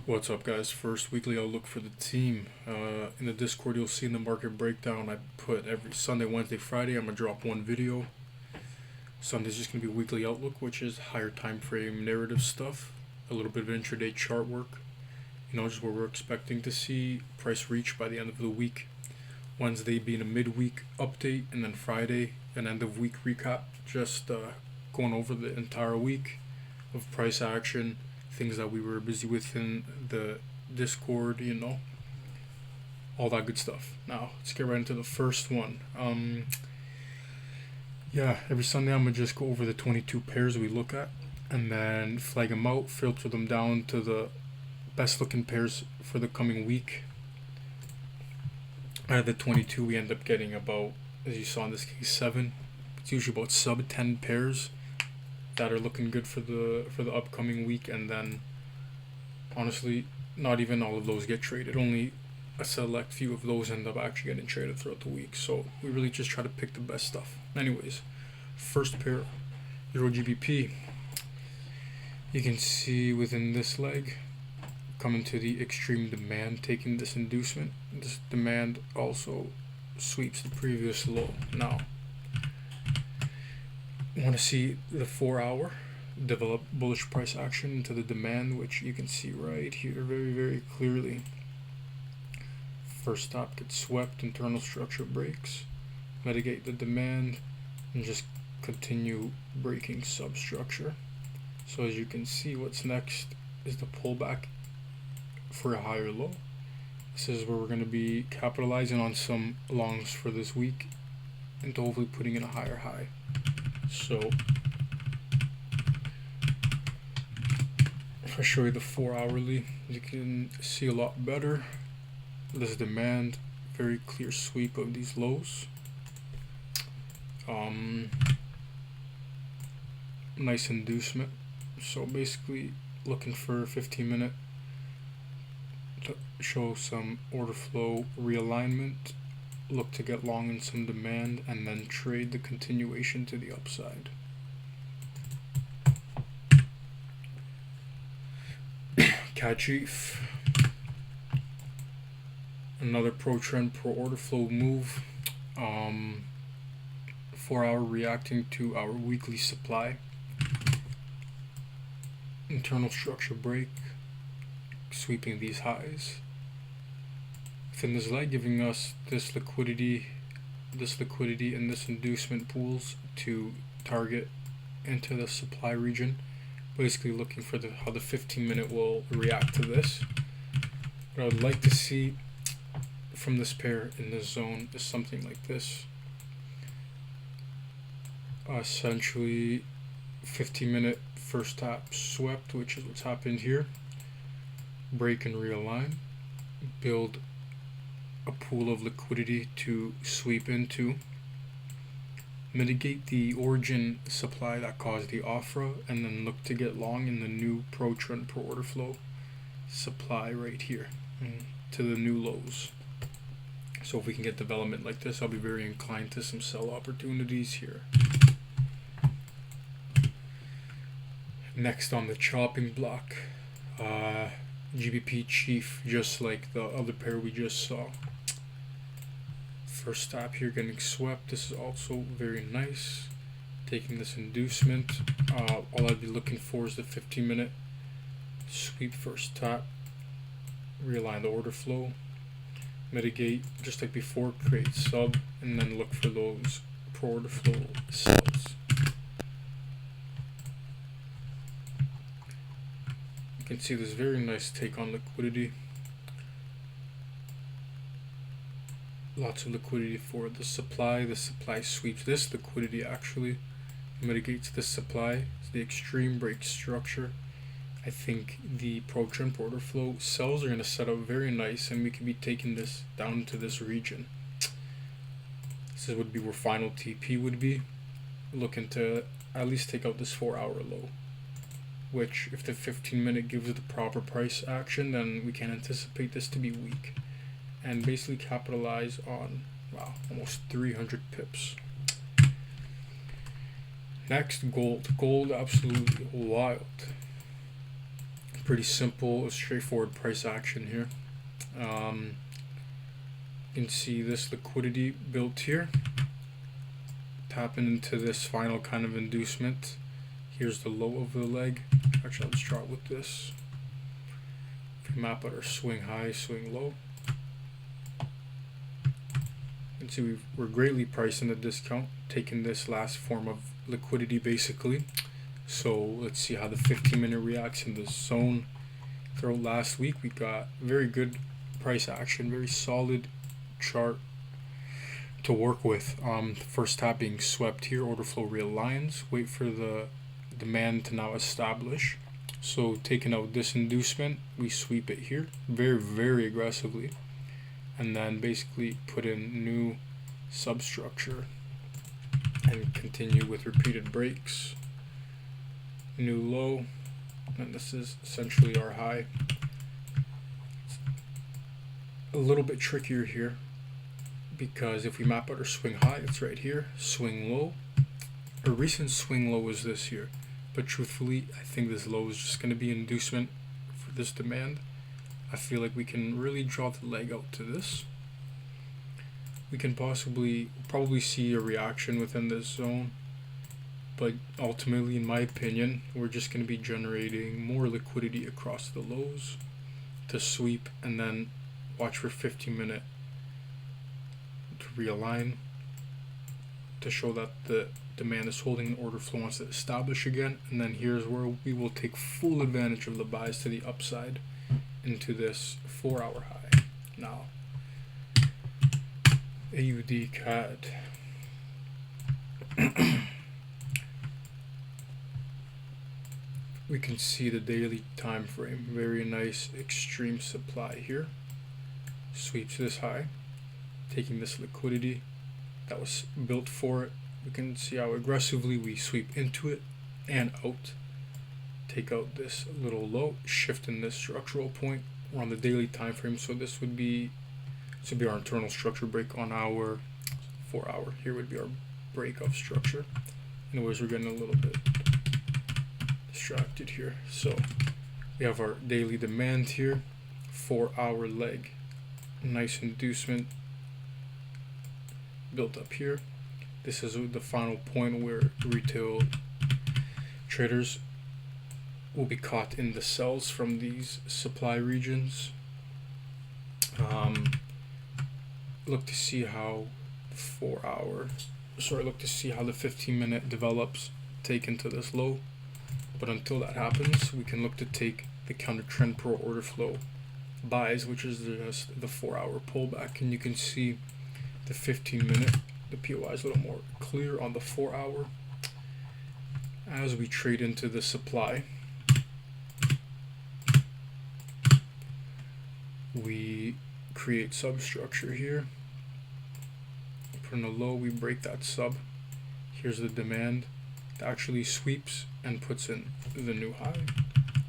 What's up, guys? First weekly outlook for the team. In the Discord, you'll see in the market breakdown, I put every Sunday, Wednesday, Friday, I'm going to drop one video. Sunday's just going to be weekly outlook, which is higher time frame narrative stuff, a little bit of intraday chart work, just what we're expecting to see price reach by the end of the week. Wednesday being a midweek update, and then Friday an end of week recap, just going over the entire week of price action, things that we were busy with in the Discord, all that good stuff. Now, let's get right into the first one. Every Sunday I'm going to just go over the 22 pairs we look at and then flag them out, filter them down to the best looking pairs for the coming week. Out of the 22, we end up getting about, as you saw in this case, 7. It's usually about sub 10 pairs that are looking good for the upcoming week, and then honestly not even all of those get traded. Only a select few of those end up actually getting traded throughout the week, so we really just try to pick the best stuff. Anyways, first pair, Euro GBP. You can see within this leg coming to the extreme demand, taking this inducement. This demand also sweeps the previous low. Now I want to see the 4 hour develop bullish price action into the demand, which you can see right here very, very clearly. First stop gets swept, internal structure breaks, mitigate the demand, and just continue breaking substructure. So as you can see, what's next is the pullback for a higher low. This is where we're going to be capitalizing on some longs for this week and hopefully putting in a higher high. So if I show you the 4 hourly, you can see a lot better. This demand, very clear sweep of these lows. Nice inducement. So basically looking for 15-minute to show some order flow realignment, look to get long in some demand, and then trade the continuation to the upside. CAD Chief, another pro trend, pro order flow move. 4 hour reacting to our weekly supply, internal structure break, sweeping these highs. Within this leg, giving us this liquidity and this inducement pools to target into the supply region. Basically looking for how the 15-minute will react to this. What I would like to see from this pair in this zone is something like this. Essentially 15-minute first tap swept, which is what's happened here. Break and realign, build a pool of liquidity to sweep into, mitigate the origin supply that caused the offer, and then look to get long in the new pro trend, pro order flow supply right here to the new lows. So if we can get development like this, I'll be very inclined to some sell opportunities here. Next on the chopping block, GBP Chief, just like the other pair we just saw. First stop here getting swept. This is also very nice. Taking this inducement. All I'd be looking for is the 15-minute sweep first tap. Realign the order flow. Mitigate, just like before, create sub, and then look for those pro order flow sells. You can see this very nice take on liquidity. Lots of liquidity for the supply. The supply sweeps this liquidity, actually mitigates this supply. It's the extreme break structure. I think the pro trend pro order flow sells are going to set up very nice, and we could be taking this down to this region. This would be where final TP would be. Looking to at least take out this 4 hour low, which if the 15-minute gives it the proper price action, then we can anticipate this to be weak and basically capitalize on, wow, almost 300 pips. Next, gold. Gold absolutely wild. pretty simple, straightforward price action here. You can see this liquidity built here, tapping into this final kind of inducement. Here's the low of the leg. Actually, I'll just draw it with this. If we map out our swing high, swing low, you can see we're greatly priced in the discount, taking this last form of liquidity basically. So let's see how the 15-minute reacts in the zone. Throughout last week, we got very good price action, very solid chart to work with. First tap being swept here, order flow realigns, wait for the demand to now establish. So taking out this inducement, we sweep it here very aggressively, and then basically put in new substructure and continue with repeated breaks. New low, and this is essentially our high. It's a little bit trickier here because if we map out our swing high, it's right here, swing low. Our recent swing low was this here, but truthfully I think this low is just going to be inducement for this demand. I feel like we can really draw the leg out to this. We can probably see a reaction within this zone, but ultimately, in my opinion, we're just going to be generating more liquidity across the lows to sweep, and then watch for 15-minute to realign to show that the demand is holding, the order flow wants to establish again, and then here's where we will take full advantage of the buys to the upside into this 4-hour high. Now, AUD CAD. We can see the daily time frame, very nice extreme supply here. Sweeps this high, taking this liquidity that was built for it. We can see how aggressively we sweep into it and out. Take out this little low, shift in this structural point. We're on the daily time frame, so this would be our internal structure break on our 4-hour. Here would be our break of structure. Anyways, we're getting a little bit distracted here. So we have our daily demand here, 4-hour leg, nice inducement built up here. This is the final point where retail traders will be caught in the sells from these supply regions. Look to see how look to see how the 15-minute develops, taken to this low. But until that happens, we can look to take the counter trend pro order flow buys, which is just the 4-hour pullback. And you can see the 15-minute, the POI is a little more clear on the 4-hour. As we trade into the supply, we create substructure here. Put in a low, we break that sub. Here's the demand that actually sweeps and puts in the new high.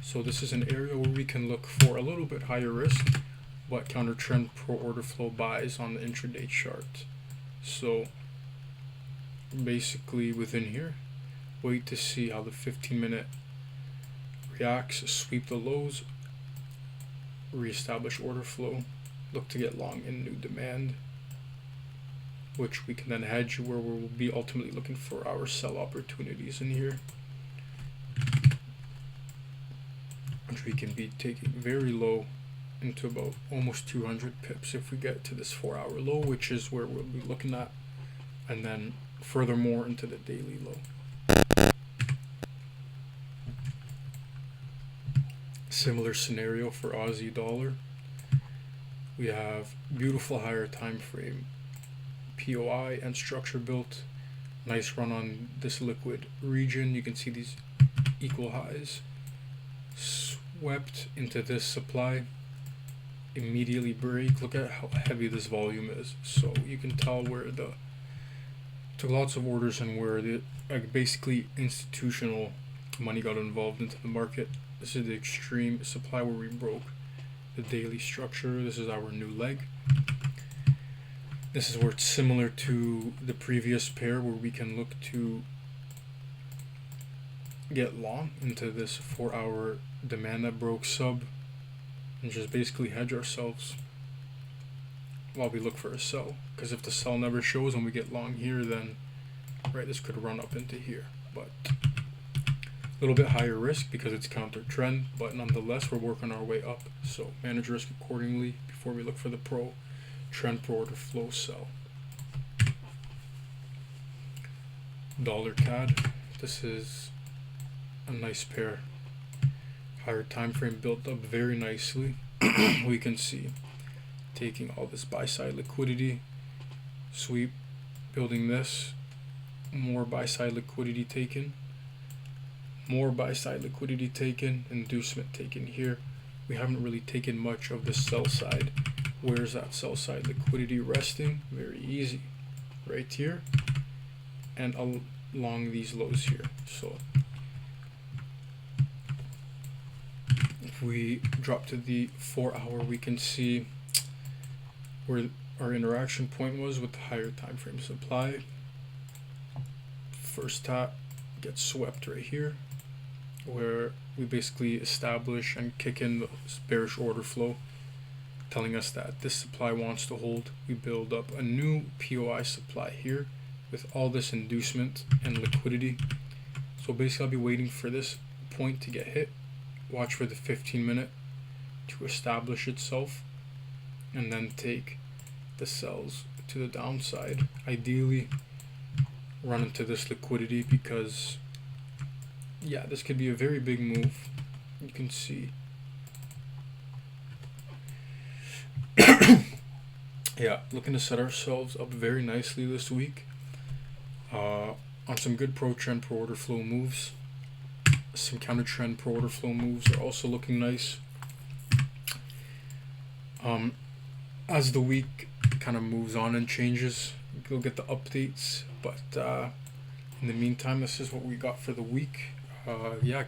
So this is an area where we can look for a little bit higher risk, but counter trend pro order flow buys on the intraday chart. So basically within here, wait to see how the 15-minute reacts, sweep the lows, reestablish order flow, look to get long in new demand, which we can then hedge, where we'll be ultimately looking for our sell opportunities in here, which we can be taking very low into about almost 200 pips if we get to this 4-hour low, which is where we'll be looking at, and then furthermore into the daily low. Similar scenario for Aussie dollar. We have beautiful higher time frame POI and structure built. Nice run on this liquid region. You can see these equal highs. Swept into this supply. Immediately break. Look at how heavy this volume is. So you can tell where took lots of orders and where the basically institutional money got involved into the market. This is the extreme supply where we broke the daily structure. This is our new leg. This is where it's similar to the previous pair, where we can look to get long into this 4-hour demand that broke sub, and just basically hedge ourselves while we look for a sell. Because if the sell never shows and we get long here, then right, this could run up into here. But a little bit higher risk because it's counter trend, but nonetheless we're working our way up. So manage risk accordingly before we look for the pro trend per order flow sell. Dollar CAD. This is a nice pair. Higher time frame built up very nicely. We can see taking all this buy side liquidity, sweep, building this, more buy side liquidity taken, more buy side liquidity taken, inducement taken here. We haven't really taken much of the sell side. Where's that sell side liquidity resting? Very easy, right here and along these lows here. So if we drop to the 4 hour, we can see where our interaction point was with the higher time frame supply. First tap gets swept right here, where we basically establish and kick in the bearish order flow, telling us that this supply wants to hold. We build up a new POI supply here with all this inducement and liquidity. So basically I'll be waiting for this point to get hit, watch for the 15-minute to establish itself, and then take the sells to the downside. Ideally run into this liquidity because yeah, this could be a very big move. You can see yeah, looking to set ourselves up very nicely this week on some good pro trend per order flow moves. Some counter trend per order flow moves are also looking nice. As the week kind of moves on and changes, you'll get the updates, but in the meantime, this is what we got for the week. Yeah,